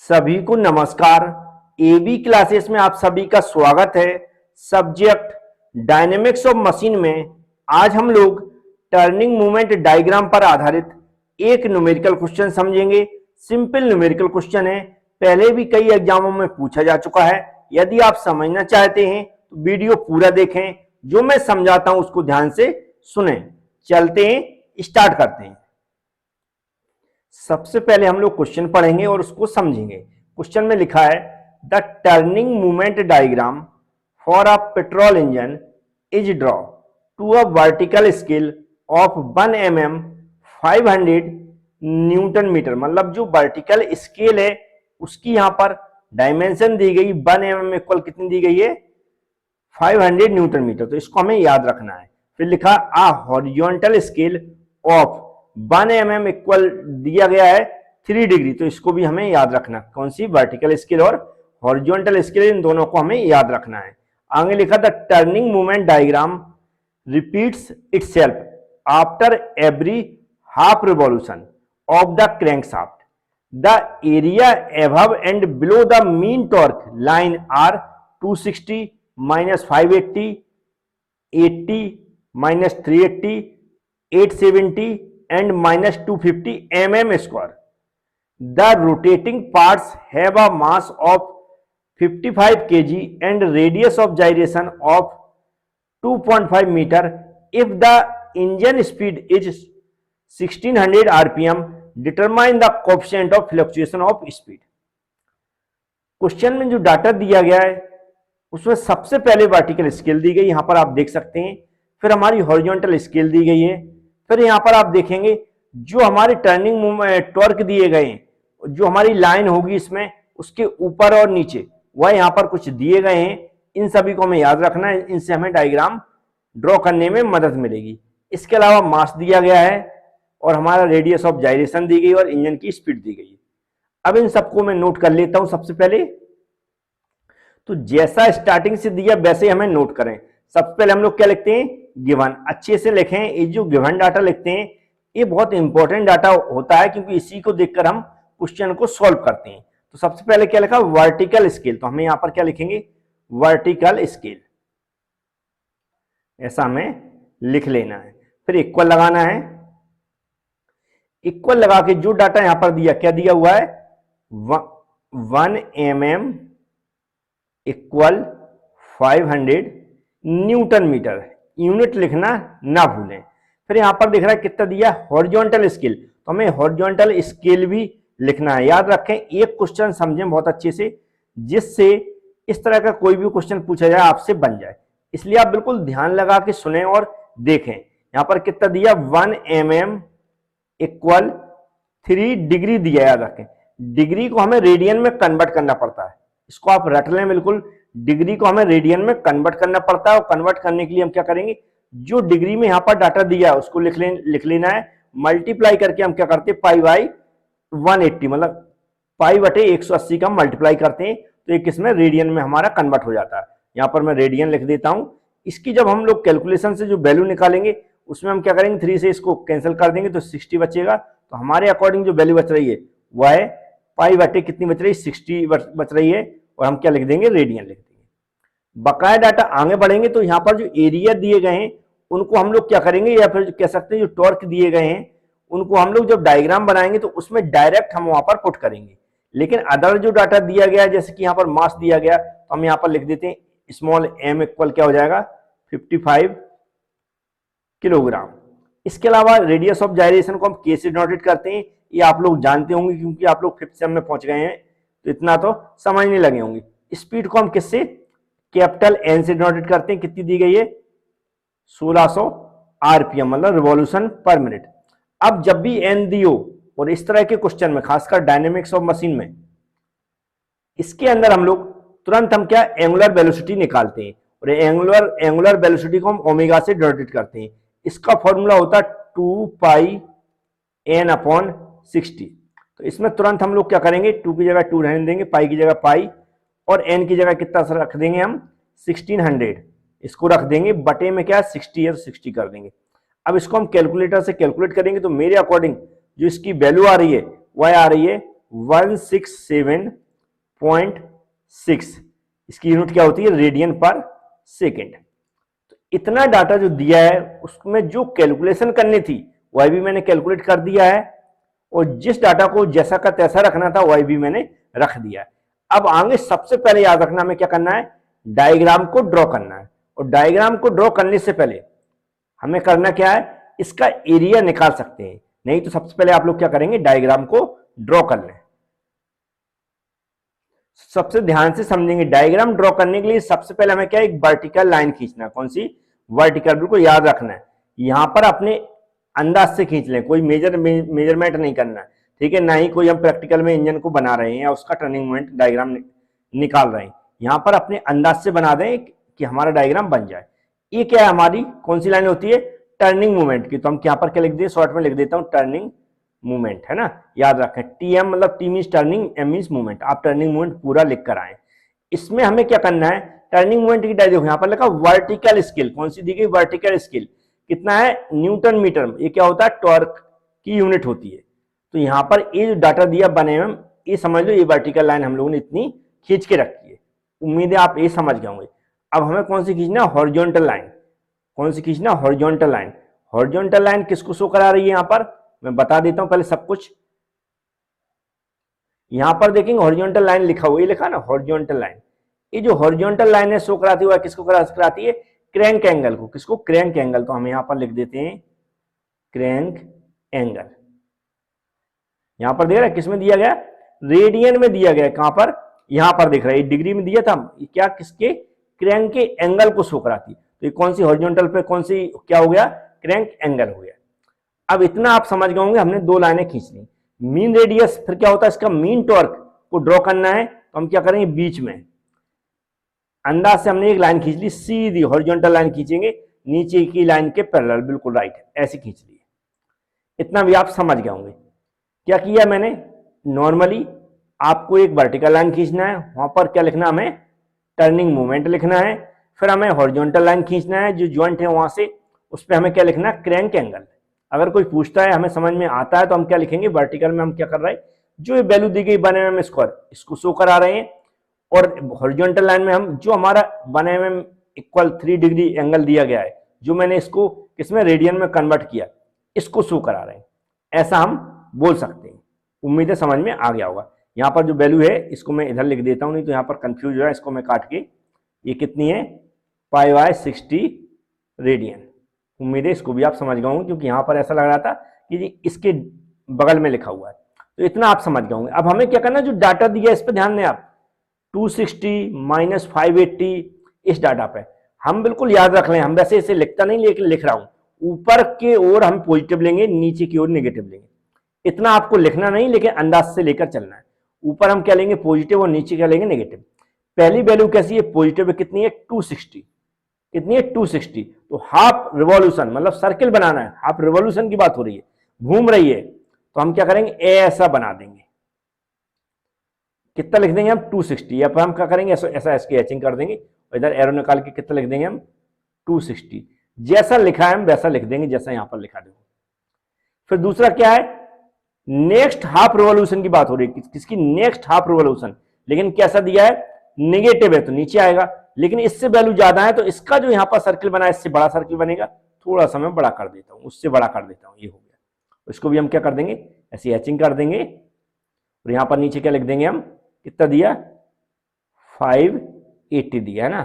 सभी को नमस्कार। एबी क्लासेस में आप सभी का स्वागत है। सब्जेक्ट डायनेमिक्स ऑफ मशीन में आज हम लोग टर्निंग मूवमेंट डायग्राम पर आधारित एक न्यूमेरिकल क्वेश्चन समझेंगे। सिंपल न्यूमेरिकल क्वेश्चन है, पहले भी कई एग्जामों में पूछा जा चुका है। यदि आप समझना चाहते हैं तो वीडियो पूरा देखें, जो मैं समझाता हूं उसको ध्यान से सुने। चलते हैं, स्टार्ट करते हैं। सबसे पहले हम लोग क्वेश्चन पढ़ेंगे और उसको समझेंगे। क्वेश्चन में लिखा है the turning movement diagram for a petrol engine is draw to a vertical scale of 1 mm 500 newton metre. मतलब जो वर्टिकल स्केल है उसकी यहां पर डायमेंशन दी गई 1 mm इक्वल कितनी दी गई है 500 न्यूटन मीटर। तो इसको हमें याद रखना है। फिर लिखा आ horizontal scale of 1 mm equal दिया गया है 3 डिग्री। तो इसको भी हमें याद रखना, कौन सी वर्टिकल स्केल और हॉरिजॉन्टल स्केल, इन दोनों को हमें याद रखना है। आगे लिखा the turning movement diagram repeats itself after every half revolution of the crankshaft. The area above and below the mean torque line are 260 -580 80 -380 870 and -250 mm square. The rotating parts have a mass of 55 kg and radius of gyration of 2.5 meter. If the engine speed is 1600 rpm, determine the coefficient of fluctuation of speed. Question में जो data दिया गया है उसमें सबसे पहले vertical scale दी गई, यहां पर आप देख सकते हैं। फिर हमारी हॉरिजॉन्टल स्केल दी गई है। फिर यहां पर आप देखेंगे जो हमारे टर्निंग मूवमेंट टॉर्क दिए गए हैं, जो हमारी लाइन होगी इसमें उसके ऊपर और नीचे वह यहां पर कुछ दिए गए हैं। इन सभी को हमें याद रखना है, इनसे हमें डायग्राम ड्रॉ करने में मदद मिलेगी। इसके अलावा मास दिया गया है और हमारा रेडियस ऑफ जाइरेशन दी गई और इंजन की स्पीड दी गई है। अब इन सबको मैं नोट कर लेता हूं। सबसे पहले तो जैसा स्टार्टिंग से दिया वैसे ही हमें नोट करें। सबसे पहले हम लोग क्या लिखते हैं, गिवन। अच्छे से लिखें। ये जो गिवन डाटा लिखते हैं ये बहुत इंपॉर्टेंट डाटा होता है, क्योंकि इसी को देखकर हम क्वेश्चन को सॉल्व करते हैं। तो सबसे पहले क्या लिखा, वर्टिकल स्केल। तो हमें यहां पर क्या लिखेंगे, वर्टिकल स्केल, ऐसा हमें लिख लेना है। फिर इक्वल लगाना है। इक्वल लगा के जो डाटा यहां पर दिया, क्या दिया हुआ है 1 mm equal 500 newton metre. Unit लिखना ना भूलें। फिर यहां पर दिख रहा है कितना दिया, हॉरिजॉन्टल स्केल। तो हमें हॉरिजॉन्टल स्केल भी लिखना है। याद रखें, एक क्वेश्चन समझें बहुत अच्छे से, जिससे इस तरह का कोई भी क्वेश्चन पूछा जाए आपसे बन जाए। इसलिए आप बिल्कुल ध्यान लगा के सुने और देखें। यहां पर कितना दिया 1 mm इक्वल 3 डिग्री दिया। याद रखें, डिग्री को हमें रेडियन में कन्वर्ट करना पड़ता है। इसको आप रट लें बिल्कुल। डिग्री को हमें रेडियन में कन्वर्ट करना पड़ता है और कन्वर्ट करने के लिए हम क्या करेंगे, जो डिग्री में यहां पर डाटा दिया है उसको लिख लेना है। मल्टीप्लाई करके हम क्या करते हैं, पाई बाई 180, मतलब पाई बटे 180 का मल्टीप्लाई करते हैं। तो एक इसमें रेडियन में हमारा कन्वर्ट हो जाता है। यहां पर मैं रेडियन लिख देता हूं। इसकी जब हम लोग कैलकुलेशन से जो वैल्यू निकालेंगे उसमें हम क्या करेंगे, 3 से इसको कैंसिल कर देंगे तो 60 बचेगा। तो हमारे अकॉर्डिंग जो वैल्यू बच रही है वह है पाई बटे कितनी बच रही है, 60 बच रही है। और हम क्या लिख देंगे, रेडियन लिख देंगे। बकाया डाटा आगे बढ़ेंगे तो यहाँ पर जो एरिया दिए गए हैं उनको हम लोग क्या करेंगे, या फिर कह सकते हैं जो टॉर्क दिए गए हैं उनको हम लोग जब डायग्राम बनाएंगे तो उसमें डायरेक्ट हम वहां पर पुट करेंगे। लेकिन अदर जो डाटा दिया गया है, जैसे कि यहाँ पर मास दिया गया, तो हम यहाँ पर लिख देते हैं स्मॉल m इक्वल क्या हो जाएगा 55 किलोग्राम। इसके अलावा रेडियस ऑफ जाइरेशन को हम k से डिनोटेट करते हैं। ये आप लोग जानते होंगे क्योंकि आप लोग 5th सेम में पहुंच गए हैं, तो इतना तो समझने लगे होंगे। स्पीड को हम किससे, कैपिटल N से डिनोटेट करते हैं। कितनी दी गई है 1600 आरपीएम, मतलब रिवॉल्यूशन पर मिनट। अब जब भी N दी हो और इस तरह के क्वेश्चन में, खासकर डायनेमिक्स ऑफ मशीन में, इसके अंदर हम लोग तुरंत हम क्या एंगुलर वेलोसिटी निकालते हैं और एंगुलर वेलोसिटी को हम ओमेगा से डिनोटेट करते हैं। इसका फॉर्मूला होता है 2 पाई n/60। तो इसमें तुरंत हम लोग क्या करेंगे, 2 की जगह 2 रहने देंगे, पाई की जगह पाई, और n की जगह कितना रख देंगे हम 1600। इसको रख देंगे, बटे में क्या 60 है तो 60 कर देंगे। अब इसको हम कैलकुलेटर से कैलकुलेट करेंगे तो मेरे अकॉर्डिंग जो इसकी वैल्यू आ रही है वह आ रही है 167.6, इसकी यूनिट क्या होती है, रेडियन पर सेकेंड। तो इतना डाटा जो दिया है उसमें जो कैलकुलेशन करनी थी वह भी मैंने कैलकुलेट कर दिया है, और जिस डाटा को जैसा का तैसा रखना था वह भी मैंने रख दिया है। अब आगे सबसे पहले याद रखना हमें क्या करना है, डायग्राम को ड्रॉ करना है। और डायग्राम को ड्रॉ करने से पहले हमें करना क्या है, इसका एरिया निकाल सकते हैं। नहीं तो सबसे पहले आप लोग क्या करेंगे, डायग्राम को ड्रॉ कर लें। सबसे ध्यान से समझेंगे, डायग्राम ड्रॉ करने के लिए सबसे पहले हमें क्या है, एक वर्टिकल लाइन खींचना है। कौन सी, वर्टिकल, बिल्कुल याद रखना है। यहां पर अपने अंदाज से खींच लें, कोई मेजरमेंट नहीं करना है, ठीक है। ना ही कोई हम प्रैक्टिकल में इंजन को बना रहे हैं या उसका टर्निंग मोमेंट डायग्राम निकाल रहे हैं। यहां पर अपने अंदाज से बना दें कि हमारा डायग्राम बन जाए। ये क्या है, हमारी कौन सी लाइन होती है, टर्निंग मूवमेंट की। तो हम यहाँ पर क्या लिख दें, शॉर्ट में लिख देता हूं टर्निंग मूवमेंट, है ना। याद रखें, टीएम मतलब T means turning, M means movement. आप टर्निंग मूवमेंट पूरा लिख कर आए। इसमें हमें क्या करना है, टर्निंग मूवमेंट की डायरेक्शन, यहाँ पर लिखा वर्टिकल स्केल। कौन सी दी गई, वर्टिकल स्केल। कितना है, न्यूटन मीटर। ये क्या होता है, टॉर्क की यूनिट होती है। तो यहाँ पर ये जो डाटा दिया बने में, ये समझ लो, ये वर्टिकल लाइन हम लोगों ने इतनी खींच के रखी है। उम्मीद है आप ये समझ गए होंगे। अब हमें कौन सी खींचना, हॉरिजॉन्टल लाइन। कौन सी खींचना, हॉरिजॉन्टल लाइन। हॉरिजॉन्टल लाइन किसको शो करा रही है, यहां पर मैं बता देता हूं पहले सब कुछ। यहां पर देखेंगे हॉरिजॉन्टल लाइन लिखा हुआ, ये लिखा ना हॉरिजॉन्टल लाइन। ये जो हॉरिजॉन्टल लाइन है शो कराती हुआ किसको कराती है, क्रैंक एंगल को। किसको, क्रैंक एंगल। तो हम यहां पर लिख देते हैं क्रैंक एंगल। यहां पर देख रहा है किसमें दिया गया, रेडियन में दिया गया। कहां पर, यहां पर देख रहा है, डिग्री में दिया था। क्या, किसके, क्रैंक के एंगल को शो कराती। तो ये कौन सी हॉरिजॉन्टल पे कौन सी क्या हो गया, क्रैंक एंगल हो गया। अब इतना आप समझ गए होंगे, हमने दो लाइनें खींच ली। मीन रेडियस फिर क्या होता है, इसका मीन टॉर्क को ड्रॉ करना है। तो हम क्या करेंगे, बीच में अंदाज से हमने एक लाइन खींच ली, सीधी हॉरिजॉन्टल लाइन खींचेंगे नीचे की लाइन के पैरेलल, बिल्कुल राइट, ऐसे खींच ली। इतना भी आप समझ गए होंगे। क्या किया मैंने, नॉर्मली आपको एक वर्टिकल लाइन खींचना है, वहां पर क्या लिखना, हमें टर्निंग मूवमेंट लिखना है। फिर हमें हॉरिजॉन्टल लाइन खींचना है, जो जॉइंट है वहां से, उस पर हमें क्या लिखना है, क्रैंक एंगल। अगर कोई पूछता है, हमें समझ में आता है, तो हम क्या लिखेंगे, वर्टिकल में हम क्या कर रहे हैं, जो ये वैल्यू दी गई बने एम स्क्वायर, इसको शो करा रहे हैं। और हॉरिजॉन्टल लाइन में हम जो हमारा बने एम इक्वल 3 डिग्री एंगल दिया गया है, जो मैंने इसको किसमें, रेडियन में कन्वर्ट किया, इसको शो करा रहे हैं। ऐसा हम बोल सकते हैं। उम्मीद है समझ में आ गया होगा। यहाँ पर जो वैल्यू है इसको मैं इधर लिख देता हूँ, नहीं तो यहाँ पर कंफ्यूज हो रहा है। इसको मैं काट के, ये कितनी है, π/60 रेडियन। उम्मीद है इसको भी आप समझ गए होंगे, क्योंकि यहाँ पर ऐसा लग रहा था कि इसके बगल में लिखा हुआ है। तो इतना आप समझ गए होंगे। अब हमें क्या करना है, जो डाटा दिया है इस पर ध्यान दें आप। 260 - 580, इस डाटा पे हम बिल्कुल याद रख लें। हम वैसे इसे लिखता नहीं, लेकिन लिख रहा हूँ। ऊपर के ओर हम पॉजिटिव लेंगे, नीचे की ओर नेगेटिव लेंगे। इतना आपको लिखना नहीं, लेकिन अंदाज से लेकर चलना है। ऊपर हम क्या लेंगे, पॉजिटिव, और नीचे क्या लेंगे, नेगेटिव। पहली वैल्यू कैसी है, पॉजिटिव कितनी है, 260। कितनी है, 260। तो हाफ रिवॉल्यूशन, मतलब सर्किल बनाना है, हाफ रिवॉल्यूशन की बात हो रही है, घूम रही है। तो हम क्या करेंगे, ऐसा बना देंगे। कितना लिख देंगे हम, 260। या फिर हम क्या करेंगे, ऐसा इसकी एचिंग कर देंगे, और इधर एरो निकाल के कितना लिख देंगे हम, 260। जैसा लिखा है हम वैसा लिख देंगे, जैसा यहां पर लिखा देखो। फिर दूसरा क्या है, नेक्स्ट हाफ रिवॉल्यूशन की बात हो रही है। किसकी, नेक्स्ट हाफ रिवॉल्यूशन। लेकिन कैसा दिया है, नेगेटिव है, तो नीचे आएगा। लेकिन इससे वैल्यू ज्यादा है, तो इसका जो यहां पर सर्किल बना है, इससे बड़ा सर्किल बनेगा। थोड़ा सा मैं बड़ा कर देता हूं, उससे बड़ा कर देता हूं, ये हो गया। इसको भी हम क्या कर देंगे, ऐसी एचिंग कर देंगे। और यहां पर नीचे क्या लिख देंगे हम, कितना दिया, 580 दिया है ना।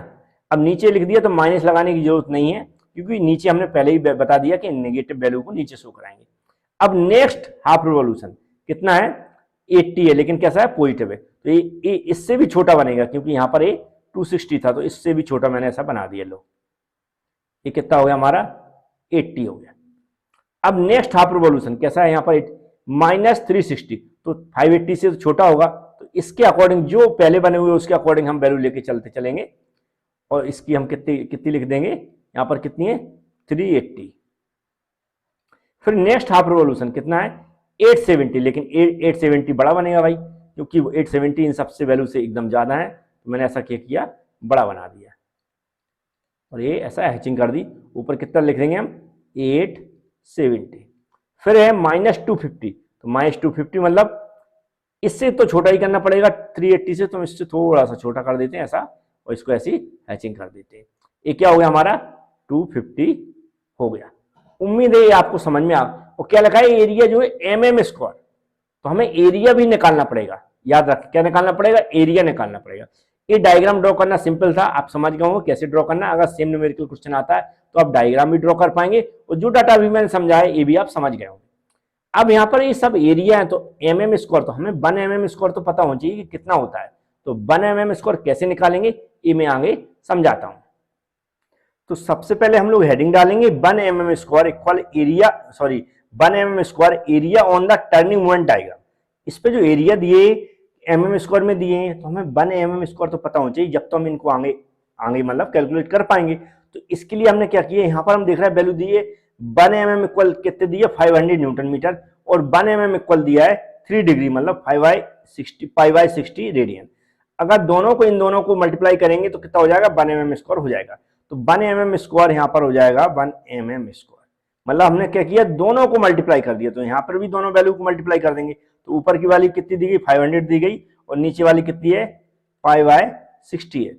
अब नीचे लिख दिया तो माइनस लगाने की जरूरत नहीं है, क्योंकि नीचे हमने पहले ही बता दिया कि नेगेटिव वैल्यू को नीचे शो कराएंगे। अब नेक्स्ट हाफ रिवॉल्यूशन कितना है, 80 है, लेकिन कैसा है, पॉजिटिव है। तो ये इससे भी छोटा बनेगा, क्योंकि यहां पर ये 260 था, तो इससे भी छोटा मैंने ऐसा बना दिया। लो, ये कितना हो गया हमारा, 80 हो गया। अब नेक्स्ट हाफ रिवॉल्यूशन कैसा है, यहां पर -360। तो 580 से तो छोटा होगा, तो इसके अकॉर्डिंग जो पहले बने हुए उसके अकॉर्डिंग हम वैल्यू लेके चलते चलेंगे। और इसकी हम कितनी लिख देंगे, यहां पर कितनी है, 380। फिर नेक्स्ट हाफ रिवॉल्यूशन कितना है, 870। लेकिन 870 बड़ा बनेगा भाई, क्योंकि 870 इन सबसे वैल्यू से एकदम ज्यादा है। तो मैंने ऐसा क्या किया, बड़ा बना दिया, और ये ऐसा हैचिंग कर दी। ऊपर कितना लिख देंगे हम, 870। फिर है -250। तो -250 मतलब इससे तो छोटा ही करना पड़ेगा 380 से, तो इससे थोड़ा सा छोटा कर देते हैं ऐसा, और इसको ऐसी हैचिंग कर देते हैं। ये क्या हो गया हमारा 250 हो गया। उम्मीद है ये आपको समझ में आ। और क्या लिखा है एरिया जो है mm स्क्वायर, तो हमें एरिया भी निकालना पड़ेगा, याद रखें क्या निकालना पड़ेगा, एरिया निकालना पड़ेगा। ये डायग्राम ड्रॉ करना सिंपल था, आप समझ गए होंगे कैसे ड्रॉ करना। अगर सेम न्यूमेरिकल क्वेश्चन आता है तो आप डायग्राम भी ड्रॉ कर पाएंगे, और जो डाटा भी मैंने समझाया ये भी आप समझ गए होंगे। अब यहाँ पर ये सब एरिया है, तो mm स्क्वायर, तो हमें 1 mm स्क्वायर तो पता होना चाहिए कि कितना होता है। तो 1 mm स्क्वायर कैसे निकालेंगे ये मैं आगे समझाता हूं। तो सबसे पहले हम लोग हेडिंग डालेंगे 1 mm square equal area, 1 mm square area on the turning moment diagram. इस पे जो एरिया दिए mm स्क्वायर में दिए हैं, तो हमें 1 mm स्क्वायर तो पता होना चाहिए, जब तो हम इनको आगे आगे मतलब कैलकुलेट कर पाएंगे। तो इसके लिए हमने क्या किया, यहाँ पर हम देख रहे हैं वैल्यू दिए 1 mm इक्वल कितने दिए 500 न्यूटन मीटर, और 1 mm इक्वल दिया है 3 डिग्री मतलब 5/60 रेडियन। अगर दोनों को इन दोनों को मल्टीप्लाई करेंगे तो कितना हो जाएगा 1 mm स्क्वायर हो जाएगा। तो 1 mm स्क्वायर यहाँ पर हो जाएगा 1 mm स्क्वायर, मतलब हमने क्या किया दोनों को मल्टीप्लाई कर दिया। तो यहाँ पर भी दोनों वैल्यू को मल्टीप्लाई कर देंगे, तो ऊपर की वाली कितनी दी गई 500 दी गई, और नीचे वाली कितनी है 5/60 है।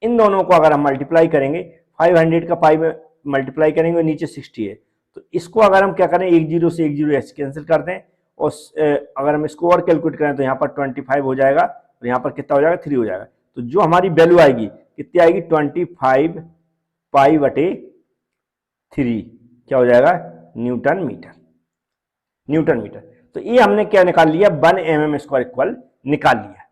इन दोनों को अगर हम मल्टीप्लाई करेंगे 500 का 5 मल्टीप्लाई करेंगे और नीचे 60 है, तो इसको अगर हम क्या करें 10 से 10 कैंसिल कर दें, और अगर हम इसको और कैलकुलेट करें तो यहाँ पर 25 हो जाएगा, और यहाँ पर कितना हो जाएगा 3 हो जाएगा। तो जो हमारी वैल्यू आएगी कितनी आएगी 25 π/3 क्या हो जाएगा न्यूटन मीटर। तो ये हमने क्या निकाल लिया 1 mm स्क्वायर इक्वल निकाल लिया।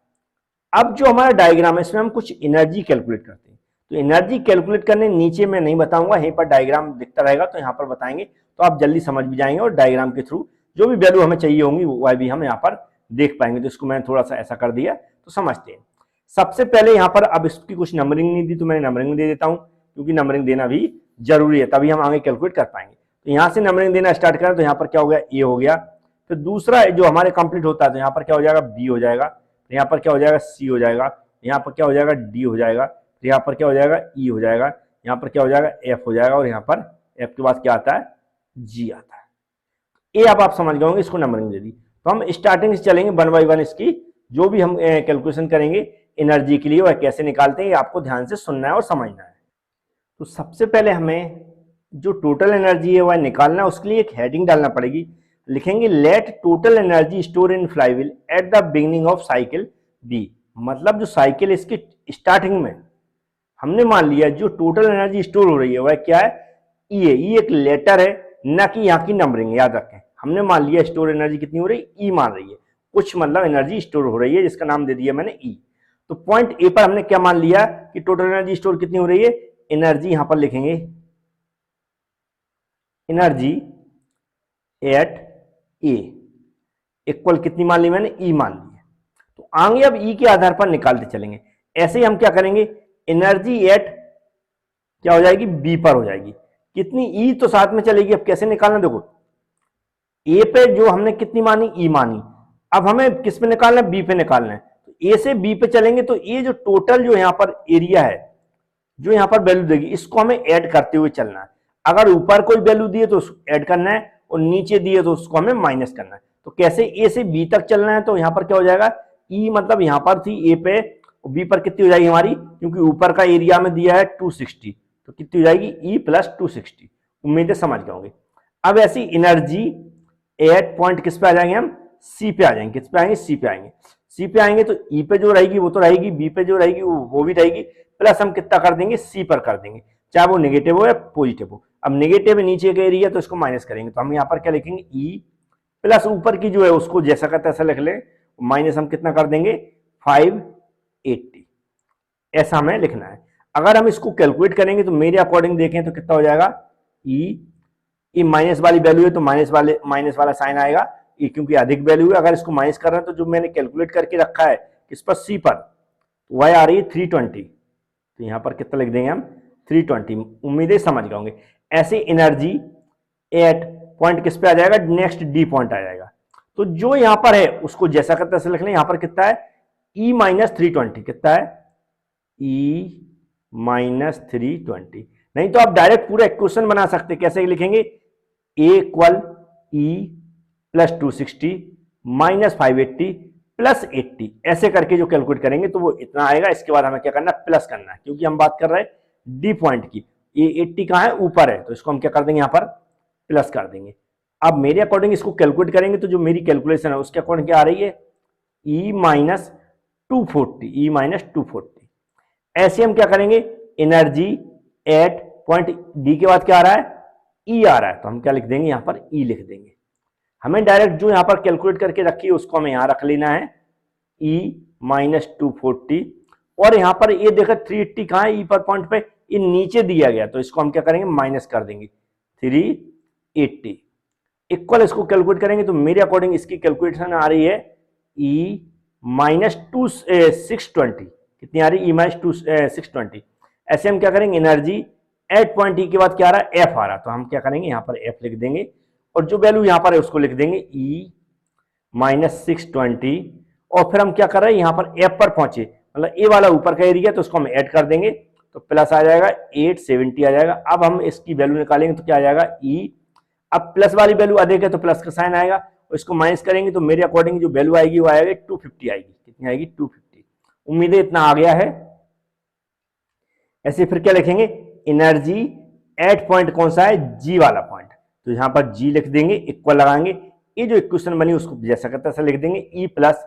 अब जो हमारा डायग्राम है इसमें हम कुछ एनर्जी कैलकुलेट करते हैं। तो एनर्जी कैलकुलेट करने नीचे मैं नहीं बताऊंगा, यहीं पर डायग्राम दिखता रहेगा, तो यहाँ पर बताएंगे, तो आप जल्दी समझ भी जाएंगे, और डायग्राम के थ्रू जो भी वैल्यू हमें चाहिए होंगी वह भी हम यहाँ पर देख पाएंगे। तो इसको मैंने थोड़ा सा ऐसा कर दिया तो समझते हैं। सबसे पहले यहाँ पर अब इसकी कुछ नंबरिंग नहीं दी, तो मैंने नंबरिंग दे देता हूँ, क्योंकि नंबरिंग देना भी जरूरी है, तभी हम आगे कैलकुलेट कर पाएंगे। तो यहाँ से नंबरिंग देना स्टार्ट करें, तो यहाँ पर क्या हो गया ए हो गया, फिर दूसरा जो हमारे कंप्लीट होता है तो यहाँ पर क्या हो जाएगा बी हो जाएगा, यहाँ पर क्या हो जाएगा सी हो जाएगा, यहाँ पर क्या हो जाएगा डी हो जाएगा, यहाँ पर क्या हो जाएगा ई हो जाएगा, यहाँ पर क्या हो जाएगा एफ हो जाएगा, और यहाँ पर एफ के बाद क्या आता है जी आता है। ये अब आप समझ गए होंगे, इसको नंबरिंग दे दी। तो हम स्टार्टिंग से चलेंगे 1 बाय 1, इसकी जो भी हम कैलकुलेशन करेंगे एनर्जी के लिए वह कैसे निकालते हैं, ये आपको ध्यान से सुनना है और समझना है। तो सबसे पहले हमें जो टोटल एनर्जी है वह निकालना है, उसके लिए एक हेडिंग डालना पड़ेगी। लिखेंगे let total energy store in flywheel at the beginning of cycle B, मतलब जो साइकिल इसकी स्टार्टिंग में हमने मान लिया जो टोटल एनर्जी स्टोर हो रही है वह क्या है ई है। ई एक लेटर है, न कि यहाँ की नंबरिंग, याद रखें। हमने मान लिया स्टोर एनर्जी कितनी हो रही है ई मान रही है, कुछ मतलब एनर्जी स्टोर हो रही है जिसका नाम दे दिया मैंने ई। तो पॉइंट ए पर हमने क्या मान लिया कि टोटल एनर्जी स्टोर कितनी हो रही है, एनर्जी यहां पर लिखेंगे एनर्जी एट ए इक्वल कितनी मान ली मैंने ई मान ली है। तो आगे अब ई के आधार पर निकालते चलेंगे। ऐसे ही हम क्या करेंगे एनर्जी एट क्या हो जाएगी बी पर हो जाएगी, कितनी ई तो साथ में चलेगी। अब कैसे निकालना देखो, ए पे जो हमने कितनी मानी ई मानी, अब हमें किस पे निकालना है बी पे निकालना है। तो ए से बी पे चलेंगे तो ये जो टोटल जो यहाँ पर एरिया है जो यहाँ पर वैल्यू देगी इसको हमें ऐड करते हुए चलना है। अगर ऊपर कोई वैल्यू दिए तो ऐड करना है, और नीचे दिए तो उसको हमें माइनस करना है। तो कैसे ए से बी तक चलना है, तो यहाँ पर क्या हो जाएगा ई मतलब यहाँ पर थी ए पे, बी पर कितनी हो जाएगी हमारी, क्योंकि ऊपर का एरिया में दिया है 260, तो कितनी हो जाएगी ई प्लस 260। उम्मीद है समझ गए होंगे। अब ऐसी एनर्जी एट पॉइंट किस पे आ जाएंगे हम सी पे आ जाएंगे, किस पे आएंगे सी पे आएंगे। सी पे आएंगे तो ई पे जो रहेगी वो तो रहेगी, बी पे जो रहेगी वो भी रहेगी, प्लस हम कितना कर देंगे सी पर कर देंगे, चाहे वो नेगेटिव हो या पॉजिटिव हो। अब नेगेटिव नीचे का एरिया तो इसको माइनस करेंगे, तो हम यहाँ पर क्या लिखेंगे ई प्लस ऊपर की जो है उसको जैसा का तैसा लिख ले, माइनस हम कितना कर देंगे 580, ऐसा हमें लिखना है। अगर हम इसको कैलकुलेट करेंगे तो मेरे अकॉर्डिंग देखें तो कितना हो जाएगा ई माइनस वाली वैल्यू है तो माइनस वाला साइन आएगा, ई क्योंकि अधिक वैल्यू है। अगर इसको माइनस कर रहे हैं तो जो मैंने कैलकुलेट करके रखा है किस पर सी पर, तो वह आ रही है 320, तो यहाँ पर कितना लिख देंगे हम 320। उम्मीदें समझ गए होंगे। ऐसे एनर्जी एट पॉइंट किस पे आ जाएगा, नेक्स्ट डी पॉइंट आ जाएगा। तो जो यहाँ पर है उसको जैसा का तैसा लिख लें। यहाँ पर कितना है ई माइनस 320, कितना है ई माइनस 320। नहीं तो आप डायरेक्ट पूरा इक्वेशन बना सकते हैं। कैसे लिखेंगे A equal E plus 260 minus 580 plus 80, ऐसे करके जो कैलकुलेट करेंगे तो वो इतना आएगा। इसके बाद हमें क्या करना है, प्लस करना है, क्योंकि हम बात कर रहे हैं डी पॉइंट की। ये 80 कहाँ है, ऊपर है, तो इसको हम क्या कर देंगे, यहाँ पर प्लस कर देंगे। अब मेरे अकॉर्डिंग इसको कैलकुलेट करेंगे तो जो मेरी कैलकुलेशन है उसके अकॉर्डिंग क्या आ रही है, ई माइनस 240, ई माइनस 240। ऐसे हम क्या करेंगे, एनर्जी एट पॉइंट डी के बाद क्या आ रहा है, ई आ रहा है, तो हम क्या लिख देंगे, यहाँ पर ई लिख देंगे। हमें डायरेक्ट जो यहाँ पर कैलकुलेट करके रखी है उसको हमें यहाँ रख लेना है, ई माइनस 240। और यहाँ पर ये देखो 380 कहाँ है, ई पर पॉइंट पे, ये नीचे दिया गया, तो इसको हम क्या करेंगे, माइनस कर देंगे 380। इक्वल इसको कैलकुलेट करेंगे तो मेरे अकॉर्डिंग इसकी कैलकुलेशन आ रही है ई माइनस 620। कितनी आ रही है, ई माइनस 620। ऐसे हम क्या करेंगे, एनर्जी एट पॉइंट ई के बाद क्या आ रहा है, एफ आ रहा है, तो हम क्या करेंगे, यहाँ पर एफ लिख देंगे और जो वैल्यू यहाँ पर है उसको लिख देंगे ई माइनस 620। और फिर हम क्या कर रहे हैं, यहाँ पर एफ पर पहुंचे, मतलब ए वाला ऊपर का एरिया, तो उसको हम ऐड कर देंगे तो प्लस आ जाएगा 870 आ जाएगा। अब हम इसकी वैल्यू निकालेंगे तो क्या आ जाएगा, ई, अब प्लस वाली वैल्यू अधिक है तो प्लस का साइन आएगा, और इसको माइनस करेंगे तो मेरे अकॉर्डिंग जो वैल्यू आएगी वो आएगी 250 आएगी। कितनी आएगी, 250। उम्मीद है इतना आ गया है। ऐसे फिर क्या लिखेंगे, एनर्जी एट पॉइंट कौन सा है, जी वाला पॉइंट, तो यहां पर जी लिख देंगे, इक्वल लगाएंगे, ये जो इक्वेशन बनी उसको जैसा करता है लिख देंगे, ई प्लस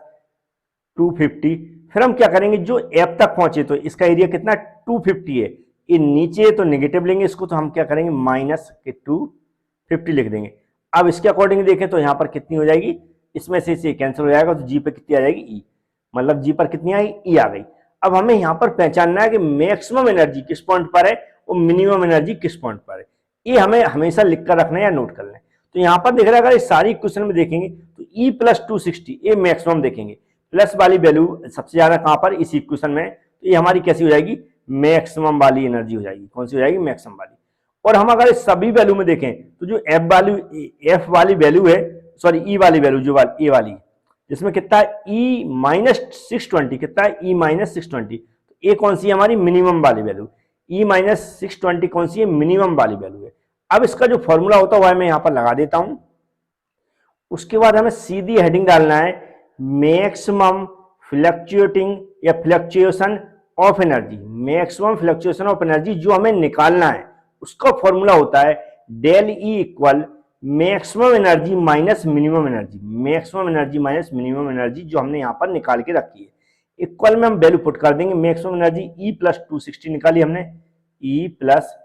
250। फिर हम क्या करेंगे, जो एफ तक पहुंचे तो इसका एरिया कितना 250 है, ये नीचे है तो नेगेटिव लेंगे इसको, तो हम क्या करेंगे, माइनस के 250 लिख देंगे। अब इसके अकॉर्डिंग देखें तो यहाँ पर कितनी हो जाएगी, इसमें से इसे कैंसिल हो जाएगा, तो जी पर कितनी आ जाएगी, ई, मतलब जी पर कितनी आई, ई आ गई। अब हमें यहाँ पर पहचानना है कि मैक्सिमम एनर्जी किस पॉइंट पर है और मिनिमम एनर्जी किस पॉइंट पर है, ये हमें हमेशा लिख कर रखना है या नोट कर लें। तो यहाँ पर देख रहे हैं, अगर इस सारी इक्वेशन में देखेंगे तो ई प्लस 260 ये मैक्सिमम देखेंगे, प्लस वाली वैल्यू सबसे ज्यादा कहां पर, इस इक्वेशन में, तो ये हमारी कैसी हो जाएगी, मैक्सिमम वाली एनर्जी हो जाएगी। कौन सी हो जाएगी, मैक्सिमम वाली। और हम अगर इस सभी वैल्यू में देखें तो जो एफ वाली वैल्यू है, सॉरी ई वाली वैल्यू, जो ए वाली, जिसमें कितना है, ई माइनस 620, कितना है, ई माइनस 620, तो ये कौन सी है, हमारी मिनिमम वाली वैल्यू, ई माइनस 620 कौन सी है, मिनिमम वाली वैल्यू है। अब इसका जो फॉर्मूला होता है मैं यहां पर लगा देता हूं। उसके बाद हमें सीधी हेडिंग डालना है, मैक्सिमम फ्लक्चुएटिंग या fluctuation of energy, maximum fluctuation of energy जो हमें निकालना है उसका फॉर्मूला होता है del E equal maximum energy minus minimum energy, maximum energy minus minimum energy जो हमने यहां पर निकाल के रखी है। इक्वल में हम वैल्यू पुट कर देंगे, मैक्सिमम एनर्जी ई प्लस 260 निकाली हमने, ई प्लस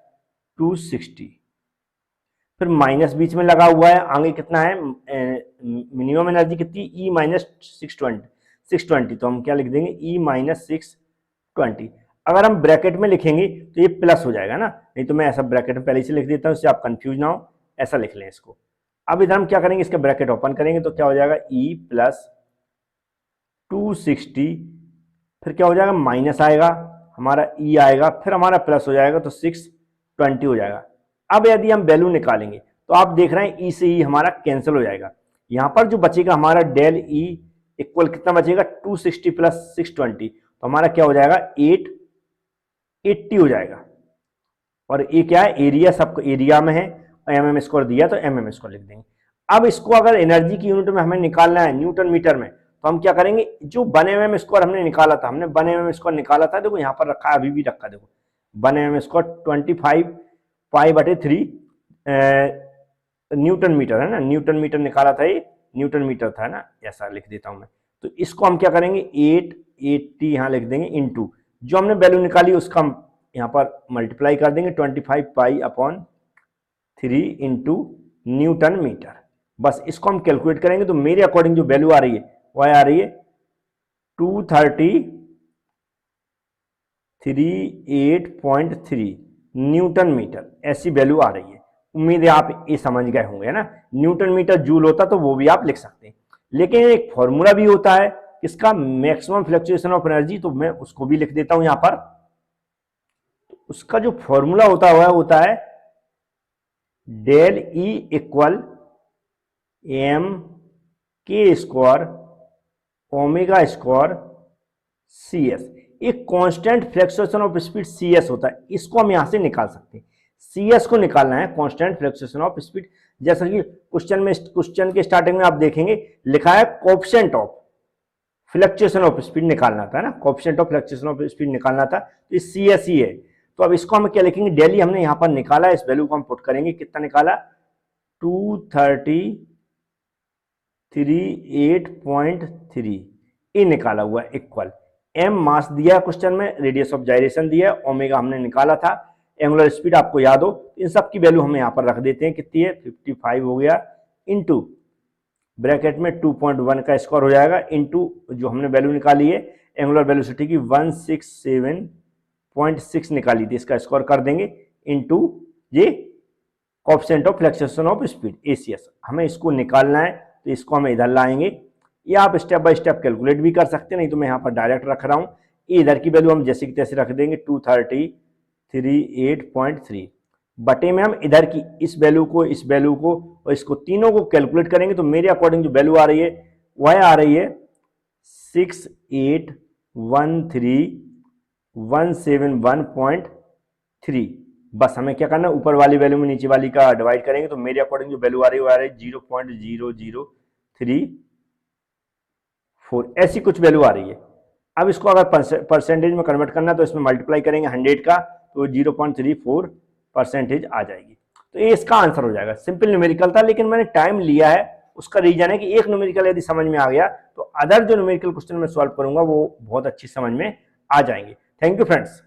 260, फिर माइनस बीच में लगा हुआ है, आगे कितना है, मिनिमम एनर्जी कितनी, ई माइनस 620, तो हम क्या लिख देंगे, ई माइनस 620। अगर हम ब्रैकेट में लिखेंगे तो ये प्लस हो जाएगा ना, नहीं तो मैं ऐसा ब्रैकेट में पहले से लिख देता हूँ, इससे आप कंफ्यूज ना हो, ऐसा लिख लें इसको। अब इधर हम क्या करेंगे, इसका ब्रैकेट ओपन करेंगे तो क्या हो जाएगा, ई प्लस 260, फिर क्या हो जाएगा, माइनस आएगा हमारा, ई आएगा, फिर हमारा प्लस हो जाएगा, तो 620 हो जाएगा। अब यदि हम वैल्यू निकालेंगे तो आप देख रहे हैं ई से ई हमारा कैंसिल हो जाएगा, यहां पर जो बचेगा हमारा डेल ई इक्वल कितना बचेगा, 260 प्लस 620, तो हमारा क्या हो जाएगा, 880 हो जाएगा। और ये क्या है, एरिया, सबको एरिया में है, एमएम स्क्वायर दिया तो एमएम स्क्वायर लिख देंगे। अब इसको अगर एनर्जी की यूनिट में हमें निकालना है न्यूटन मीटर में, तो हम क्या करेंगे, जो 1 mm स्क्वायर हमने निकाला था, हमने 1 mm स्क्वायर निकाला था, देखो यहाँ पर रखा है, अभी भी रखा, देखो 1 mm स्क्वायर 25 π/3 न्यूटन मीटर है ना, न्यूटन मीटर निकाला था, ये न्यूटन मीटर था ना, ऐसा लिख देता हूं मैं। तो इसको हम क्या करेंगे, 880 यहाँ लिख देंगे, इनटू जो हमने वैल्यू निकाली उसका हम यहाँ पर मल्टीप्लाई कर देंगे, 25 π/3 इंटू न्यूटन मीटर। बस इसको हम कैलकुलेट करेंगे तो मेरे अकॉर्डिंग जो वैल्यू आ रही है वह आ रही है 238.3 न्यूटन मीटर, ऐसी वैल्यू आ रही है। उम्मीद है आप ये समझ गए होंगे ना, न्यूटन मीटर जूल होता तो वो भी आप लिख सकते हैं, लेकिन एक फॉर्मूला भी होता है इसका, मैक्सिमम फ्लक्चुएशन ऑफ एनर्जी, तो मैं उसको भी लिख देता हूं यहां पर। उसका जो फॉर्मूला होता है वह होता है del E equal M K square omega square C S, एक constant fluctuation of speed C S होता है, इसको हम यहां से निकाल सकते हैं। सी एस को निकालना है, कांस्टेंट फ्लक्चुएशन ऑफ स्पीड, जैसा कि क्वेश्चन के स्टार्टिंग में आप देखेंगे लिखा है coefficient of, fluctuation of speed निकालना था ना, coefficient of fluctuation of speed निकालना था, तो सी एस ही है। तो अब इसको हम क्या लिखेंगे, डेली हमने यहाँ पर निकाला, इस वैल्यू को हम पुट करेंगे, कितना निकाला 238.3 ए निकाला हुआ इक्वल एम मास दिया क्वेश्चन में, रेडियस ऑफ जाइरेशन दिया, ओमेगा हमने निकाला था, एंगुलर स्पीड आपको याद हो, इन सब की वैल्यू हम यहाँ पर रख देते हैं, कितनी है 55 हो गया, इनटू ब्रैकेट में 2.1 का स्क्वायर हो जाएगा, इनटू जो हमने वैल्यू निकाली है एंगुलर वेलोसिटी की 167.6 निकाली थी, इसका स्क्वायर कर देंगे, इनटू ये coefficient of fluctuation of speed ACS, हमें इसको निकालना है, तो इसको हम इधर लाएंगे, या आप स्टेप बाय स्टेप कैलकुलेट भी कर सकते हैं, नहीं तो मैं यहाँ पर डायरेक्ट रख रहा हूँ, इधर की वैल्यू हम जैसे कि तैसे रख देंगे 238.3 बटे में हम इधर की इस वैल्यू को, इस वैल्यू को और इसको तीनों को कैलकुलेट करेंगे, तो मेरे अकॉर्डिंग जो वैल्यू आ रही है वह आ रही है 6813.171.3। बस हमें क्या करना है, ऊपर वाली वैल्यू में नीचे वाली का डिवाइड करेंगे, तो मेरे अकॉर्डिंग जो वैल्यू आ रही है वो आ रही है 0.0034, ऐसी कुछ वैल्यू आ रही है। अब इसको अगर परसेंटेज में कन्वर्ट करना है तो इसमें मल्टीप्लाई करेंगे 100 का, तो 0.34% आ जाएगी। तो ये इसका आंसर हो जाएगा। सिंपल न्यूमेरिकल था, लेकिन मैंने टाइम लिया है, उसका रीजन है कि एक न्यूमेरिकल यदि समझ में आ गया तो अदर जो न्यूमेरिकल क्वेश्चन मैं सॉल्व करूंगा वो बहुत अच्छी समझ में आ जाएंगे। Thank you friends.